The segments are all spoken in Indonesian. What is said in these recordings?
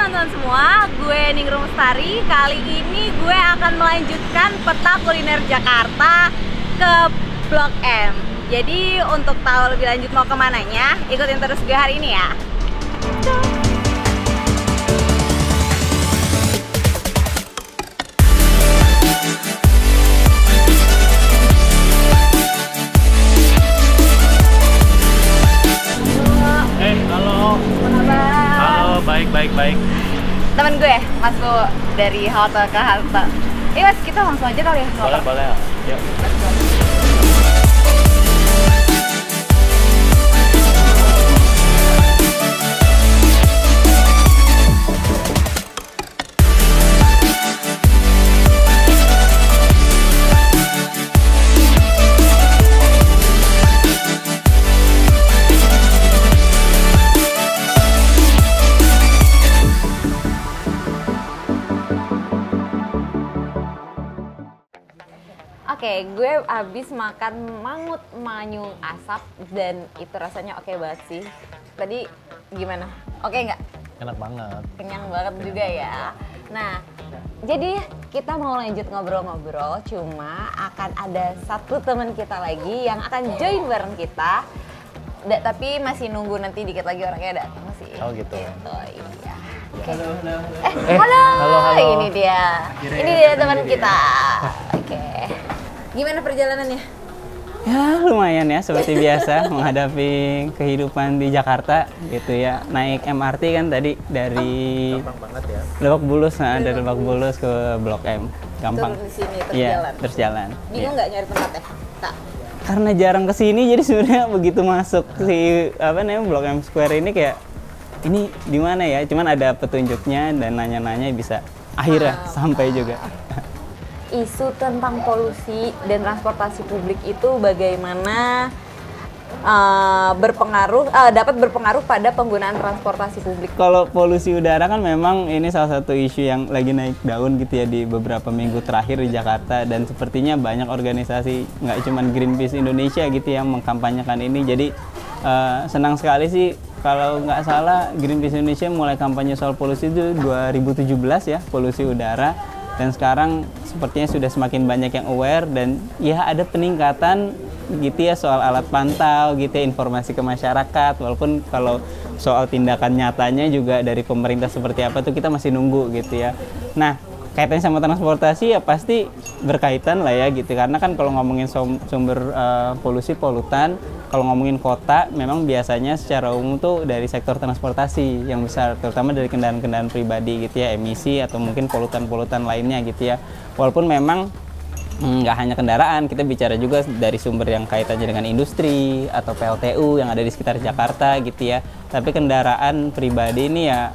teman-teman semua, gue Ningrum Lestari. Kali ini gue akan melanjutkan peta kuliner Jakarta ke Blok M. Jadi untuk tahu lebih lanjut mau kemananya, ikutin terus gue hari ini ya. Halo. Halo, baik. Temen gue masuk dari halte ke halte. Mas, kita langsung aja kali ya? Boleh. Yuk. Oke, gue abis makan mangut manyung asap dan itu rasanya oke banget sih. Tadi gimana? Oke nggak? Enak banget. Kenyang banget juga ya. Nah, jadi kita mau lanjut ngobrol-ngobrol, cuma akan ada satu teman kita lagi yang akan join bareng kita. Tapi masih nunggu nanti dikit lagi orangnya datang sih. Oh gitu. Iya. Okay. Halo. Ini dia. Ini dia teman kita. Oke. Gimana perjalanannya? Ya lumayan ya, seperti biasa menghadapi kehidupan di Jakarta gitu ya. Naik MRT kan tadi dari Lebak Bulus, dari Lebak Bulus ke Blok M. Gampang. Turun di sini terus Iya, jalan. terus jalan. Bingung nggak nyari tempatnya? Tak. Karena jarang kesini, jadi sebenarnya begitu masuk si Blok M Square ini kayak ini di mana ya? Cuman ada petunjuknya dan nanya-nanya bisa akhirnya sampai juga. Isu tentang polusi dan transportasi publik itu bagaimana dapat berpengaruh pada penggunaan transportasi publik? Kalau polusi udara kan memang ini salah satu isu yang lagi naik daun gitu ya di beberapa minggu terakhir di Jakarta, dan sepertinya banyak organisasi, nggak cuma Greenpeace Indonesia gitu yang mengkampanyekan ini. Jadi senang sekali sih kalau nggak salah Greenpeace Indonesia mulai kampanye soal polusi itu 2017 ya, polusi udara. Dan sekarang sepertinya sudah semakin banyak yang aware dan ya ada peningkatan gitu ya soal alat pantau gitu ya, informasi ke masyarakat. Walaupun kalau soal tindakan nyatanya juga dari pemerintah seperti apa tuh kita masih nunggu gitu ya. Nah, kaitannya sama transportasi ya pasti berkaitan lah ya gitu, karena kan kalau ngomongin sumber polusi polutan, kalau ngomongin kota memang biasanya secara umum tuh dari sektor transportasi yang besar, terutama dari kendaraan-kendaraan pribadi gitu ya, emisi atau mungkin polutan-polutan lainnya gitu ya. Walaupun memang nggak hanya kendaraan, kita bicara juga dari sumber yang kaitannya dengan industri atau PLTU yang ada di sekitar Jakarta gitu ya. Tapi kendaraan pribadi ini ya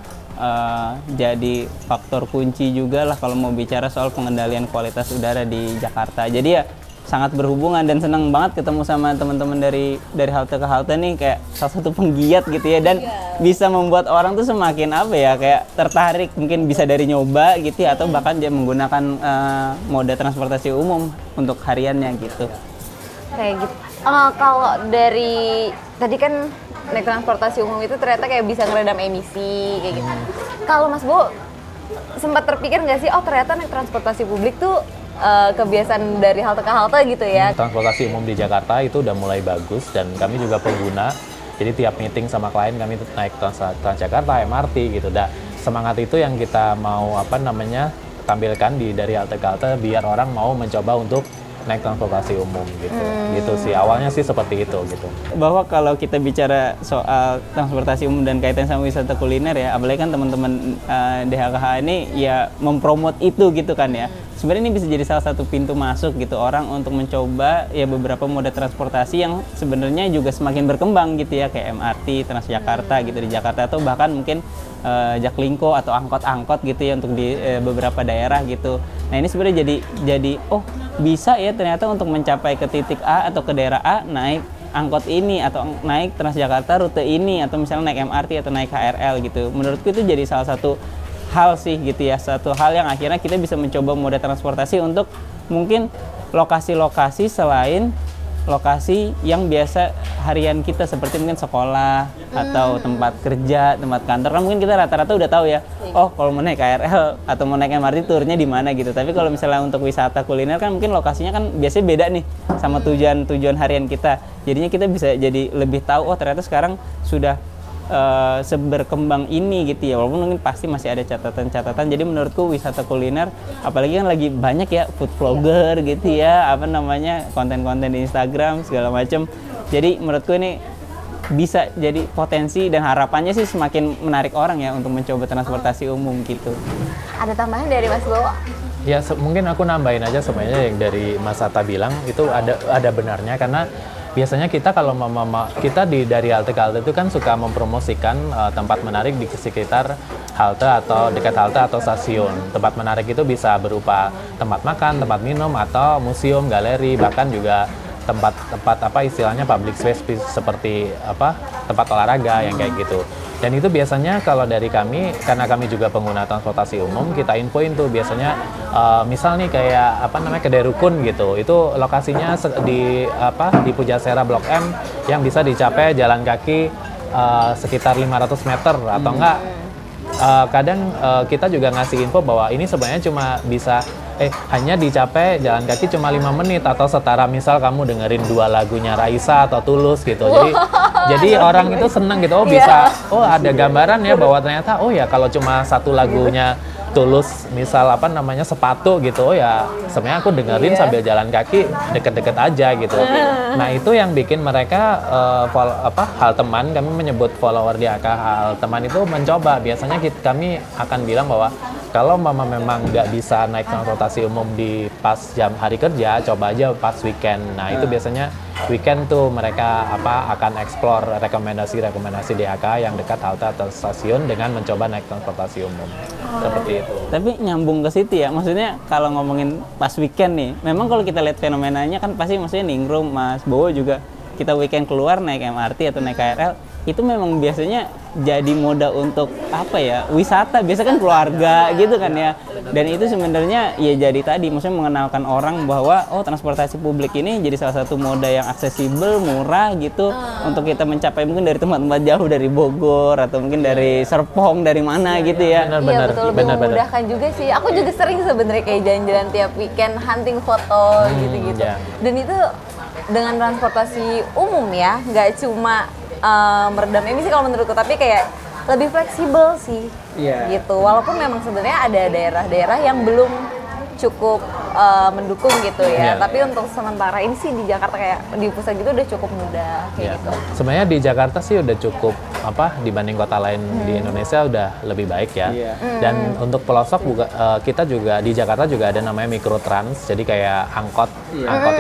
jadi faktor kunci juga lah kalau mau bicara soal pengendalian kualitas udara di Jakarta. Jadi ya sangat berhubungan dan senang banget ketemu sama teman-teman dari halte ke halte nih, kayak salah satu penggiat gitu ya, dan bisa membuat orang tuh semakin kayak tertarik, mungkin bisa dari nyoba gitu ya, atau bahkan dia menggunakan moda transportasi umum untuk hariannya gitu. Kayak gitu. Kalau dari tadi kan naik transportasi umum itu ternyata kayak bisa ngeredam emisi kayak gitu. Kalau Mas Bo sempat terpikir nggak sih, ternyata naik transportasi publik tuh kebiasaan dari halte ke halte gitu ya? Transportasi umum di Jakarta itu udah mulai bagus dan kami juga pengguna. Jadi tiap meeting sama klien kami naik Transjakarta, MRT gitu. Dan semangat itu yang kita mau tampilkan dari halte ke halte biar orang mau mencoba untuk naik transportasi umum gitu. Gitu sih, awalnya sih seperti itu gitu. Bahwa kalau kita bicara soal transportasi umum dan kaitan sama wisata kuliner ya, apalagi kan teman-teman DHKH ini ya mempromot itu gitu kan ya. Sebenarnya ini bisa jadi salah satu pintu masuk gitu orang untuk mencoba ya beberapa moda transportasi yang sebenarnya juga semakin berkembang gitu ya, kayak MRT, Transjakarta gitu di Jakarta, atau bahkan mungkin Jaklingko atau angkot-angkot gitu ya untuk di beberapa daerah gitu. Nah, ini sebenarnya jadi bisa ya ternyata untuk mencapai ke titik A atau ke daerah A naik angkot ini atau naik Transjakarta rute ini, atau misalnya naik MRT atau naik KRL gitu. Menurutku itu jadi salah satu hal sih gitu ya, satu hal yang akhirnya kita bisa mencoba moda transportasi untuk mungkin lokasi-lokasi selain lokasi yang biasa harian kita seperti mungkin sekolah atau tempat kerja, tempat kantor. Kan mungkin kita rata-rata udah tahu ya. Oh, kalau mau naik KRL atau mau naik MRT turnya di mana gitu. Tapi kalau misalnya untuk wisata kuliner kan mungkin lokasinya kan biasanya beda nih sama tujuan harian kita. Jadinya kita bisa jadi lebih tahu, oh ternyata sekarang sudah seberkembang ini gitu ya, walaupun mungkin pasti masih ada catatan-catatan. Jadi menurutku wisata kuliner, apalagi kan lagi banyak ya food vlogger gitu ya, apa namanya, konten-konten di Instagram segala macam. Jadi menurutku ini bisa jadi potensi dan harapannya sih semakin menarik orang ya untuk mencoba transportasi umum gitu. Ada tambahan dari Mas Bowo? Ya mungkin aku nambahin aja sebenarnya yang dari Mas Atta bilang itu ada benarnya, karena biasanya kita kalau kita dari halte ke halte itu kan suka mempromosikan tempat menarik di sekitar halte atau dekat halte atau stasiun. Tempat menarik itu bisa berupa tempat makan, tempat minum, atau museum, galeri, bahkan juga tempat apa istilahnya public space seperti apa tempat olahraga yang kayak gitu. Dan itu biasanya kalau dari kami, karena kami juga pengguna transportasi umum, kita infoin tuh biasanya misal nih kayak apa namanya Kedai Rukun gitu, itu lokasinya di Pujasera Blok M yang bisa dicapai jalan kaki sekitar 500 meter atau enggak. Kadang kita juga ngasih info bahwa ini sebenarnya cuma bisa hanya dicapai jalan kaki cuma 5 menit atau setara misal kamu dengerin 2 lagunya Raisa atau Tulus gitu. Jadi orang itu seneng gitu, bisa, ada gambaran ya bahwa ternyata kalau cuma satu lagunya Tulus misal apa namanya Sepatu gitu, sebenarnya aku dengerin sambil jalan kaki deket-deket aja gitu. Nah itu yang bikin mereka hal teman, kami menyebut follower di AK hal teman itu mencoba. Biasanya kami akan bilang bahwa kalau mama memang nggak bisa naik transportasi umum di pas jam hari kerja, coba aja pas weekend. Nah itu biasanya weekend tuh mereka akan explore rekomendasi DAK yang dekat halte atau stasiun dengan mencoba naik transportasi umum. Seperti itu. Tapi nyambung ke situ ya, maksudnya kalau ngomongin pas weekend nih, memang kalau kita lihat fenomenanya kan pasti maksudnya Ningrum, Mas Bowo juga kita weekend keluar naik MRT atau naik KRL, itu memang biasanya jadi moda untuk wisata, biasa kan keluarga gitu kan ya. Dan itu sebenarnya ya jadi tadi maksudnya mengenalkan orang bahwa transportasi publik ini jadi salah satu moda yang aksesibel, murah gitu untuk kita mencapai mungkin dari tempat-tempat jauh, dari Bogor atau mungkin dari Serpong, dari mana gitu ya. Iya betul, lebih memudahkan juga sih. Aku juga sering sebenarnya kayak jalan-jalan tiap weekend hunting foto gitu-gitu. Dan itu dengan transportasi umum ya, nggak cuma meredam emisi kalau menurutku, tapi kayak lebih fleksibel sih, gitu. Walaupun memang sebenarnya ada daerah-daerah yang belum cukup mendukung gitu ya. Tapi untuk sementara ini sih di Jakarta kayak di pusat gitu udah cukup mudah kayak gitu. Sebenarnya di Jakarta sih udah cukup dibanding kota lain di Indonesia udah lebih baik ya. Dan untuk pelosok kita juga di Jakarta juga ada namanya Mikrotrans. Jadi kayak angkot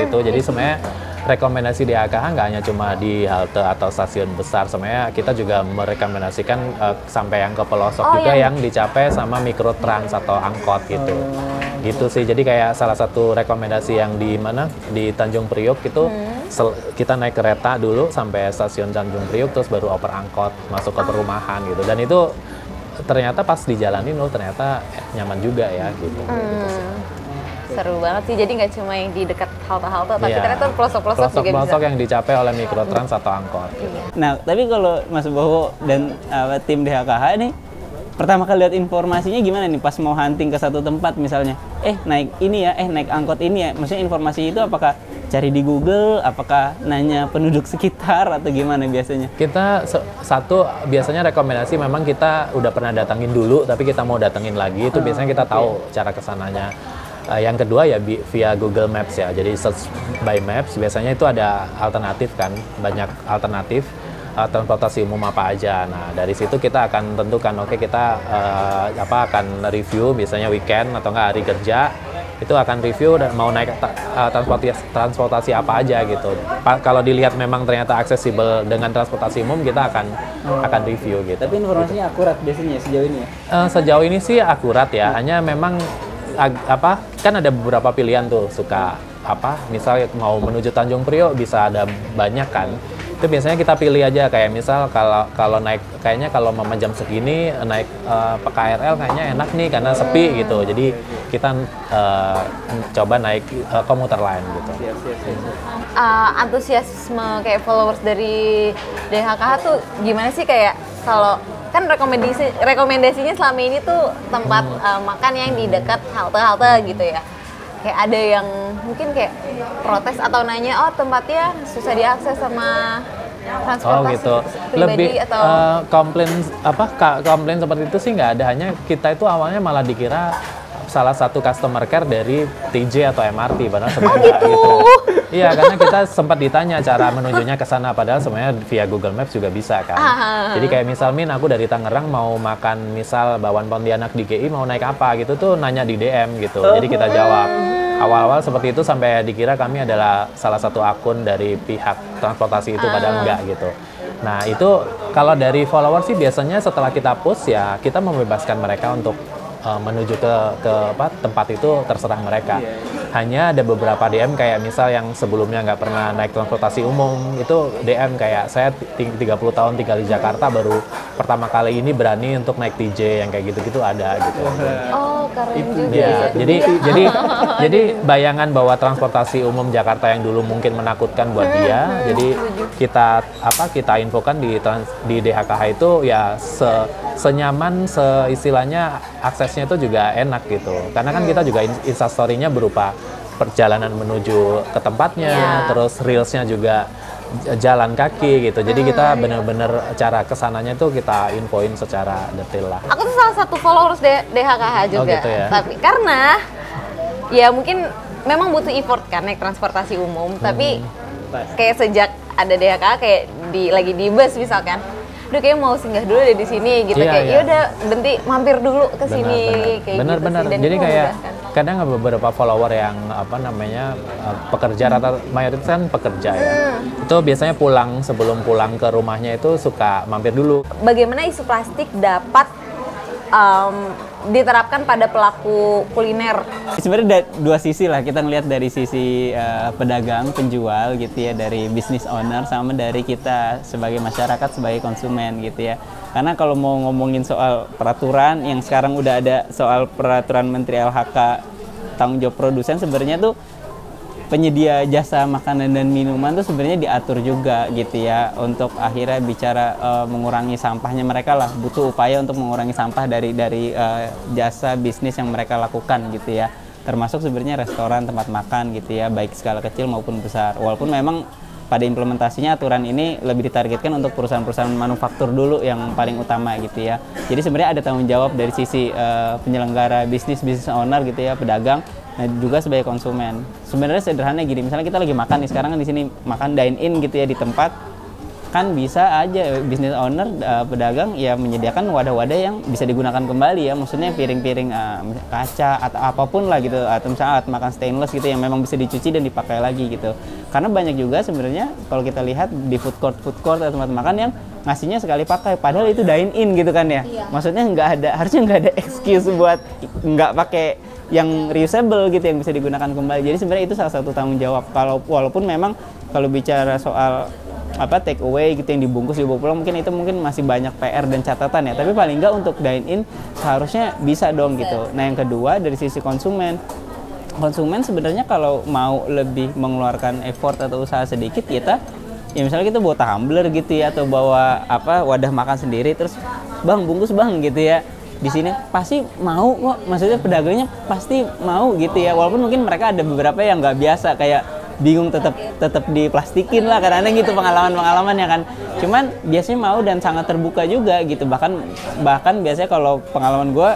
itu. Jadi sebenarnya rekomendasi di AKH nggak hanya cuma di halte atau stasiun besar, sebenarnya kita juga merekomendasikan sampai yang ke pelosok juga yang dicapai sama Mikrotrans atau angkot gitu. Gitu sih. Jadi kayak salah satu rekomendasi yang di mana di Tanjung Priok itu kita naik kereta dulu sampai stasiun Tanjung Priok terus baru oper angkot masuk ke perumahan gitu. Dan itu ternyata pas dijalanin ternyata nyaman juga ya gitu. Seru banget sih, jadi nggak cuma yang di dekat halte-halte, tapi ternyata pelosok-pelosok juga bisa. Pelosok yang dicapai oleh Mikrotrans atau angkot. Nah, tapi kalau Mas Bowo dan tim DHKH ini pertama kali lihat informasinya gimana nih pas mau hunting ke satu tempat misalnya? Naik ini ya, naik angkot ini ya. Maksudnya informasi itu apakah cari di Google, apakah nanya penduduk sekitar atau gimana biasanya? Kita biasanya rekomendasi memang kita udah pernah datangin dulu, tapi kita mau datengin lagi, itu biasanya kita tahu cara kesananya. Yang kedua ya via Google Maps ya, jadi search by Maps, biasanya itu ada alternatif kan, banyak alternatif transportasi umum apa aja. Nah dari situ kita akan tentukan, kita akan review biasanya weekend atau enggak hari kerja, itu akan review dan mau naik transportasi apa aja gitu. Kalau dilihat memang ternyata aksesibel dengan transportasi umum, kita akan review gitu. Tapi informasinya akurat biasanya sejauh ini ya? Sejauh ini sih akurat ya, hanya memang kan ada beberapa pilihan tuh, misal mau menuju Tanjung Priok bisa ada banyak kan, Itu biasanya kita pilih aja, kayak misal kalau naik, kayaknya kalau mama jam segini naik KRL kayaknya enak nih karena sepi gitu. Jadi kita coba naik komuter lain gitu. Antusiasme kayak followers dari DHKH tuh gimana sih, kayak kalau kan rekomendasinya selama ini tuh tempat makan yang di dekat halte-halte gitu ya. Kayak ada yang mungkin kayak protes atau nanya, oh tempatnya susah diakses sama transportasi gitu. pribadi Lebih atau komplain seperti itu sih nggak ada. Hanya kita itu awalnya malah dikira salah satu customer care dari TJ atau MRT, padahal sebenarnya nggak gitu. Iya, karena kita sempat ditanya cara menujunya ke sana, padahal sebenarnya via Google Maps juga bisa kan. Jadi kayak misal aku dari Tangerang mau makan misal Bakwan Pontianak di GI, mau naik apa gitu tuh nanya di DM gitu. Jadi kita jawab. Awal-awal seperti itu sampai dikira kami adalah salah satu akun dari pihak transportasi itu, padahal enggak gitu. Nah itu kalau dari follower sih biasanya setelah kita post ya kita membebaskan mereka untuk menuju ke tempat itu, terserah mereka. Hanya ada beberapa DM kayak misal yang sebelumnya nggak pernah naik transportasi umum, itu DM kayak saya 30 tahun tinggal di Jakarta, baru pertama kali ini berani untuk naik TJ, yang kayak gitu-gitu ada gitu. Oh, keren juga. Ya, jadi bayangan bahwa transportasi umum Jakarta yang dulu mungkin menakutkan buat dia, jadi kita infokan di DHKH itu ya senyaman, istilahnya aksesnya itu juga enak gitu. Karena kan kita juga instastory-nya berupa perjalanan menuju ke tempatnya, terus reelsnya juga jalan kaki gitu. Jadi kita bener-bener cara kesananya itu kita infoin secara detail lah. Aku tuh salah satu followers DHKH juga. Oh, gitu ya? Tapi karena ya mungkin memang butuh effort kan naik transportasi umum, tapi kayak sejak ada DHKH kayak lagi di bus misalkan, udah kayak mau singgah dulu deh di sini gitu, kayak yaudah berhenti mampir dulu ke sini kayak bener. gitu sih. Jadi kayak kadang beberapa follower yang pekerja, rata mayoritas kan pekerja ya, itu biasanya sebelum pulang ke rumahnya itu suka mampir dulu. Bagaimana isu plastik dapat diterapkan pada pelaku kuliner? Sebenarnya dua sisi lah, kita ngelihat dari sisi pedagang, penjual gitu ya, dari business owner sama dari kita sebagai masyarakat, sebagai konsumen gitu ya. Karena kalau mau ngomongin soal peraturan yang sekarang udah ada, soal peraturan Menteri LHK tanggung jawab produsen, sebenarnya tuh penyedia jasa makanan dan minuman tuh sebenarnya diatur juga gitu ya, untuk akhirnya bicara mengurangi sampahnya mereka lah, butuh upaya untuk mengurangi sampah dari jasa bisnis yang mereka lakukan gitu ya, termasuk sebenarnya restoran, tempat makan gitu ya, baik skala kecil maupun besar. Walaupun memang pada implementasinya aturan ini lebih ditargetkan untuk perusahaan-perusahaan manufaktur dulu yang paling utama gitu ya. Jadi sebenarnya ada tanggung jawab dari sisi penyelenggara business owner gitu ya, pedagang, nah juga sebagai konsumen. Sebenarnya sederhana gini, misalnya kita lagi makan nih sekarang kan di sini makan dine in gitu ya di tempat, kan bisa aja business owner, pedagang ya menyediakan wadah-wadah yang bisa digunakan kembali ya, maksudnya piring-piring kaca atau apapun lah gitu, atau misalnya alat makan stainless gitu yang memang bisa dicuci dan dipakai lagi gitu. Karena banyak juga sebenarnya kalau kita lihat di food court atau tempat makan yang ngasihnya sekali pakai, padahal itu dine in gitu kan ya. Maksudnya harusnya nggak ada excuse buat nggak pakai yang reusable gitu, yang bisa digunakan kembali. Jadi sebenarnya itu salah satu tanggung jawab. Walaupun memang kalau bicara soal take away gitu yang dibungkus dibawa pulang, mungkin masih banyak PR dan catatan ya, tapi paling nggak untuk dine in seharusnya bisa dong gitu. Nah yang kedua dari sisi konsumen sebenarnya kalau mau lebih mengeluarkan effort atau usaha sedikit, ya misalnya kita bawa tumbler gitu ya, atau bawa wadah makan sendiri, terus bang bungkus bang gitu ya, di sini pasti mau kok, maksudnya pedagangnya pasti mau gitu ya, walaupun mungkin mereka ada beberapa yang nggak biasa, kayak bingung tetap diplastikin lah, kadang-kadang gitu pengalaman-pengalamannya kan. Cuman biasanya mau dan sangat terbuka juga gitu, bahkan biasanya kalau pengalaman gue,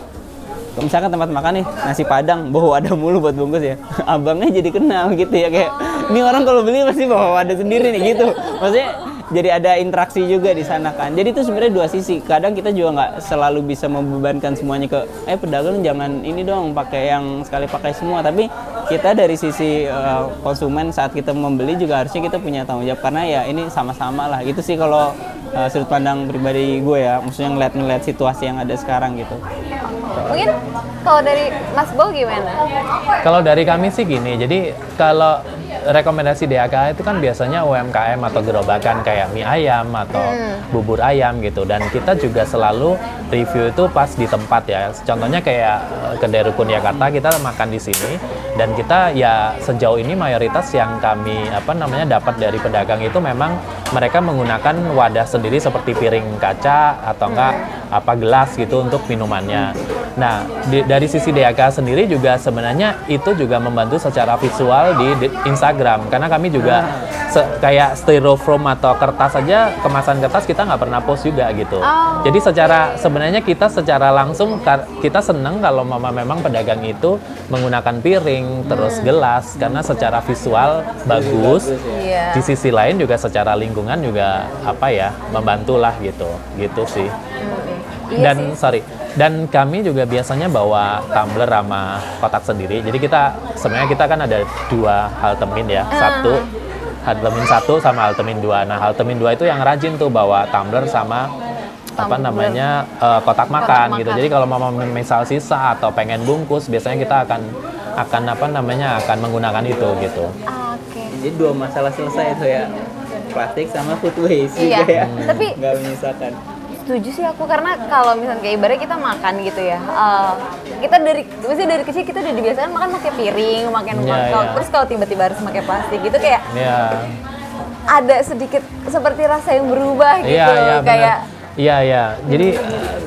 misalkan tempat makan nih nasi Padang bawa wadah mulu buat bungkus ya, abangnya jadi kenal gitu ya, kayak ini orang kalau beli pasti bawa wadah sendiri nih gitu, maksudnya jadi ada interaksi juga di sana kan. Jadi itu sebenarnya dua sisi. Kadang kita juga nggak selalu bisa membebankan semuanya ke pedagang jangan ini dong pakai yang sekali pakai semua, tapi kita dari sisi konsumen saat kita membeli juga harusnya kita punya tanggung jawab, karena ya ini sama-sama lah. Itu sih kalau sudut pandang pribadi gue ya, maksudnya ngeliat situasi yang ada sekarang gitu. Mungkin kalau dari Mas Bo gimana? Kalau dari kami sih gini, jadi kalau rekomendasi DAK itu kan biasanya UMKM atau gerobakan kayak mie ayam atau bubur ayam gitu, dan kita juga selalu review itu pas di tempat ya. Contohnya kayak kedai Rukun Jakarta, kita makan di sini dan kita ya sejauh ini mayoritas yang kami dapat dari pedagang itu memang mereka menggunakan wadah sendiri seperti piring kaca atau enggak gelas gitu untuk minumannya. Nah, dari sisi DAK sendiri juga sebenarnya itu juga membantu secara visual di Instagram, karena kami juga kayak styrofoam atau kertas saja, kemasan kertas kita nggak pernah post juga gitu. Jadi sebenarnya kita secara langsung kita seneng kalau memang pedagang itu menggunakan piring terus gelas, karena secara visual bagus. Di sisi lain juga secara lingkungan juga membantulah gitu sih. Dan kami juga biasanya bawa tumbler sama kotak sendiri. Jadi sebenarnya kita kan ada 2 halte min ya. Halte min 1 sama halte min 2. Nah, halte min 2 itu yang rajin tuh bawa tumbler sama kotak makan gitu. Jadi kalau mau misal sisa atau pengen bungkus, biasanya kita akan menggunakan itu gitu. Jadi 2 masalah selesai itu ya. Plastik sama food waste juga ya. Tapi nggak menyisakan. Setuju sih aku, karena kalau misalnya kayak ibaratnya kita makan gitu ya, kita dari kecil kita udah dibiasakan makan pakai piring, terus kalau tiba-tiba harus pakai plastik gitu kayak ada sedikit seperti rasa yang berubah gitu, kayak Iya. Jadi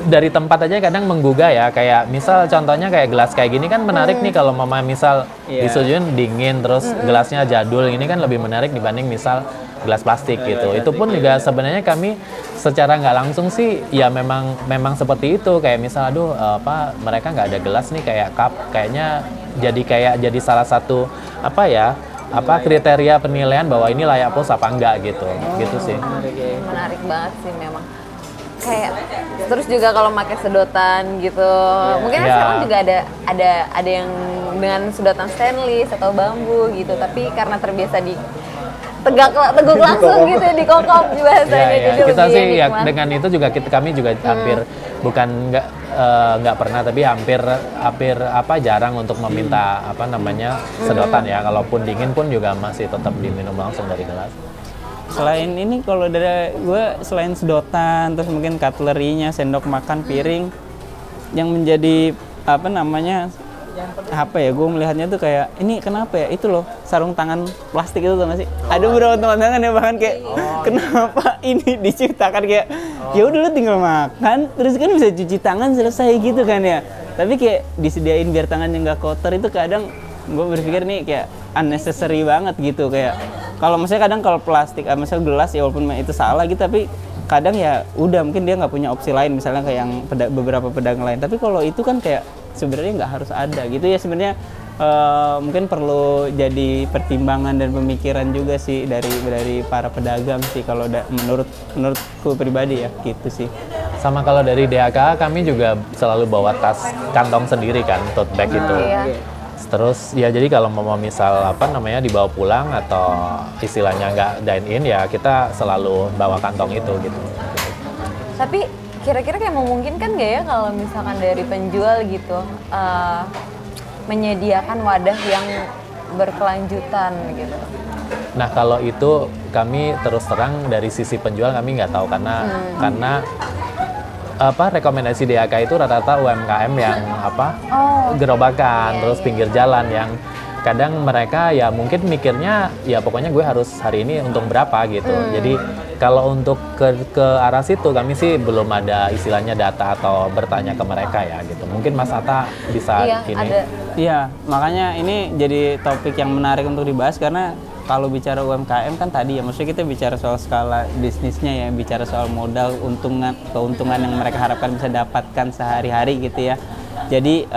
dari tempat aja kadang menggugah ya. Kayak misal contohnya kayak gelas kayak gini kan menarik nih kalau mama misal disuguhin dingin terus gelasnya jadul, ini kan lebih menarik dibanding misal gelas plastik gitu. Itu pun juga sebenarnya kami secara nggak langsung sih ya memang seperti itu. Kayak misal mereka nggak ada gelas nih kayak cup, kayaknya jadi salah satu kriteria penilaian bahwa ini layak post apa enggak gitu. Gitu sih. Menarik banget sih memang. Kayak terus juga kalau pakai sedotan gitu, mungkin sekarang juga ada yang dengan sedotan stainless atau bambu gitu, tapi karena terbiasa teguk langsung gitu, dikokop bahasanya. Jadi kita sih nikmat. Dengan itu juga kami juga hampir bukan nggak pernah, tapi hampir jarang untuk meminta sedotan ya. Kalaupun dingin pun juga masih tetap diminum langsung dari gelas. Selain ini kalau dari gue, selain sedotan, terus mungkin cutlery-nya, sendok makan, piring, yang menjadi gue melihatnya tuh kayak ini kenapa ya, itu loh sarung tangan plastik itu tuh nggak sih? Ada beberapa teman-teman yang bahkan kayak kenapa ini diciptakan kayak ya udah lo tinggal makan terus kan bisa cuci tangan selesai gitu kan ya, tapi kayak disediain biar tangannya nggak kotor, itu kadang gue berpikir nih kayak unnecessary banget gitu. Kayak kalau misalnya kadang kalau plastik, misalnya gelas ya walaupun itu salah gitu, tapi kadang ya udah mungkin dia nggak punya opsi lain, misalnya kayak yang beberapa pedagang lain. Tapi kalau itu kan kayak sebenarnya nggak harus ada gitu ya, sebenarnya mungkin perlu jadi pertimbangan dan pemikiran juga sih dari para pedagang sih kalau menurutku pribadi ya gitu sih. Sama kalau dari DAK kami juga selalu bawa tas kantong sendiri kan, tote bag itu. Terus ya jadi kalau mau misal dibawa pulang atau istilahnya nggak dine in ya kita selalu bawa kantong itu gitu. Tapi kira-kira kayak memungkinkan nggak ya kalau misalkan dari penjual gitu menyediakan wadah yang berkelanjutan gitu? Nah kalau itu kami terus terang dari sisi penjual kami nggak tahu, karena rekomendasi DAK itu rata-rata UMKM yang gerobakan, terus pinggir jalan yang kadang mereka ya mungkin mikirnya ya pokoknya gue harus hari ini untung berapa gitu. Jadi kalau untuk ke arah situ kami sih belum ada istilahnya data atau bertanya ke mereka ya gitu. Mungkin Mas Atta bisa Iya, makanya ini jadi topik yang menarik untuk dibahas, karena kalau bicara UMKM kan tadi ya, maksudnya kita bicara soal skala bisnisnya ya, bicara soal modal, keuntungan yang mereka harapkan bisa dapatkan sehari-hari gitu ya. Jadi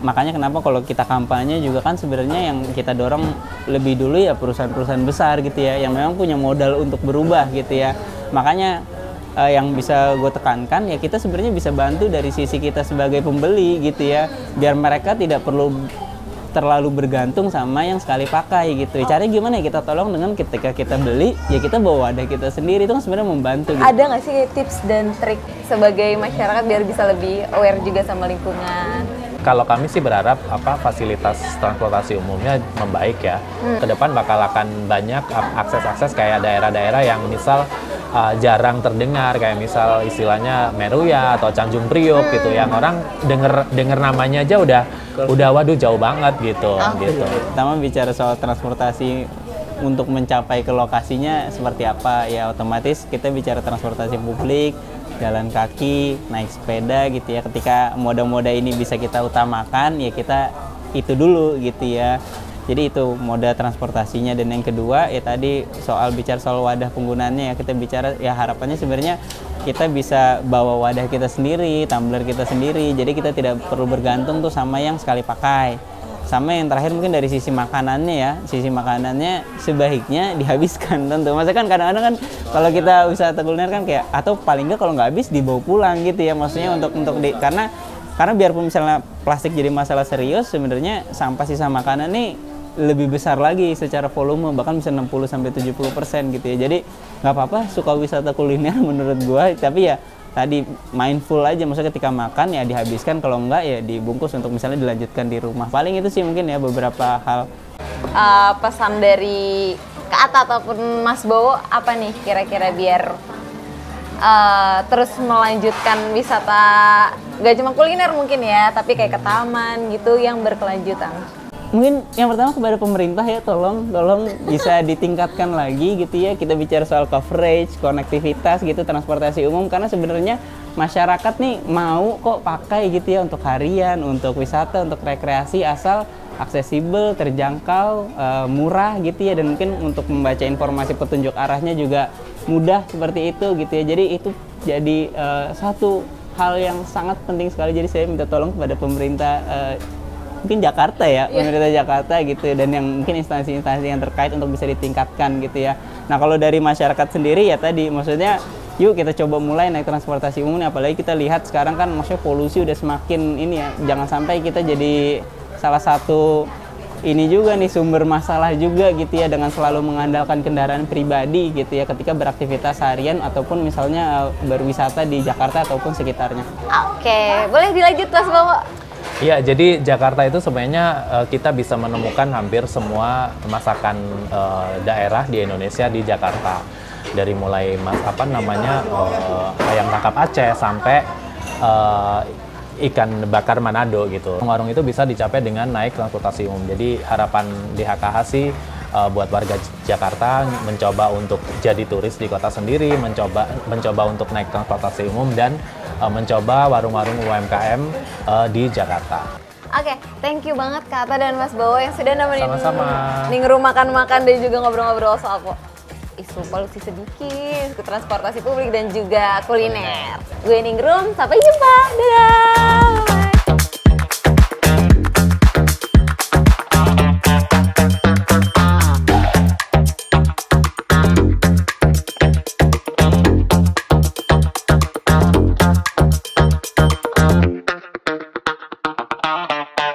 makanya kenapa kalau kita kampanye juga kan sebenarnya yang kita dorong lebih dulu ya perusahaan-perusahaan besar gitu ya, yang memang punya modal untuk berubah gitu ya. Makanya yang bisa gue tekankan ya, kita sebenarnya bisa bantu dari sisi kita sebagai pembeli gitu ya, biar mereka tidak perlu terlalu bergantung sama yang sekali pakai gitu. Caranya gimana ya, kita tolong dengan ketika kita beli ya kita bawa wadah kita sendiri, itu kan sebenarnya membantu gitu. Ada nggak sih tips dan trik sebagai masyarakat biar bisa lebih aware juga sama lingkungan? Kalau kami sih berharap fasilitas transportasi umumnya membaik ya. Ke depan bakal akan banyak akses-akses kayak daerah-daerah yang misal jarang terdengar, kayak misal istilahnya Meruya atau Tanjung Priok gitu, yang orang denger namanya aja udah waduh jauh banget gitu. Gitu. Pertama bicara soal transportasi untuk mencapai ke lokasinya seperti apa, ya otomatis kita bicara transportasi publik, jalan kaki, naik sepeda gitu ya. Ketika moda-moda ini bisa kita utamakan, ya kita itu dulu gitu ya. Jadi itu moda transportasinya. Dan yang kedua ya tadi bicara soal wadah penggunaannya, ya kita bicara ya harapannya sebenarnya kita bisa bawa wadah kita sendiri, tumbler kita sendiri, jadi kita tidak perlu bergantung tuh sama yang sekali pakai. Sama yang terakhir mungkin dari sisi makanannya ya, sisi makanannya sebaiknya dihabiskan tentu. Maksudnya kan kadang-kadang kan kalau kita wisata kuliner kan kayak, atau paling nggak kalau nggak habis dibawa pulang gitu ya, maksudnya karena biarpun misalnya plastik jadi masalah serius, sebenarnya sampah sisa makanan nih lebih besar lagi secara volume, bahkan bisa 60-70% gitu ya. Jadi nggak apa-apa suka wisata kuliner menurut gua, tapi ya tadi mindful aja, maksudnya ketika makan ya dihabiskan, kalau enggak ya dibungkus untuk misalnya dilanjutkan di rumah. Paling itu sih mungkin ya beberapa hal. Pesan dari Kak Atta ataupun Mas Bowo apa nih kira-kira biar terus melanjutkan wisata gak cuma kuliner mungkin ya, tapi kayak ke taman gitu yang berkelanjutan? Mungkin yang pertama kepada pemerintah ya, tolong bisa ditingkatkan lagi gitu ya. Kita bicara soal coverage, konektivitas gitu, transportasi umum, karena sebenarnya masyarakat nih mau kok pakai gitu ya untuk harian, untuk wisata, untuk rekreasi, asal aksesibel, terjangkau, murah gitu ya, dan mungkin untuk membaca informasi petunjuk arahnya juga mudah seperti itu gitu ya. Jadi itu jadi satu hal yang sangat penting sekali. Jadi saya minta tolong kepada pemerintah mungkin Jakarta ya, pemerintah Jakarta gitu, dan yang mungkin instansi-instansi yang terkait untuk bisa ditingkatkan gitu ya. Nah kalau dari masyarakat sendiri ya tadi, maksudnya yuk kita coba mulai naik transportasi umum, apalagi kita lihat sekarang kan maksudnya polusi udah semakin ini ya, jangan sampai kita jadi salah satu ini juga nih sumber masalah juga gitu ya, dengan selalu mengandalkan kendaraan pribadi gitu ya ketika beraktivitas harian ataupun misalnya berwisata di Jakarta ataupun sekitarnya. Oke, boleh dilanjut Mas Bowo? Iya, jadi Jakarta itu sebenarnya kita bisa menemukan hampir semua masakan daerah di Indonesia di Jakarta. Dari mulai ayam tangkap Aceh sampai ikan bakar Manado gitu. Warung itu bisa dicapai dengan naik transportasi umum. Jadi harapan DHKH sih buat warga Jakarta mencoba untuk jadi turis di kota sendiri, mencoba untuk naik transportasi umum, dan mencoba warung-warung UMKM di Jakarta. Oke, thank you banget Kak Atta dan Mas Bowo yang sudah nemenin Sama-sama. makan-makan dan juga ngobrol-ngobrol soal isu polusi sedikit, ke transportasi publik dan juga kuliner. Gue Ningrum, sampai jumpa. Dadah! Bye.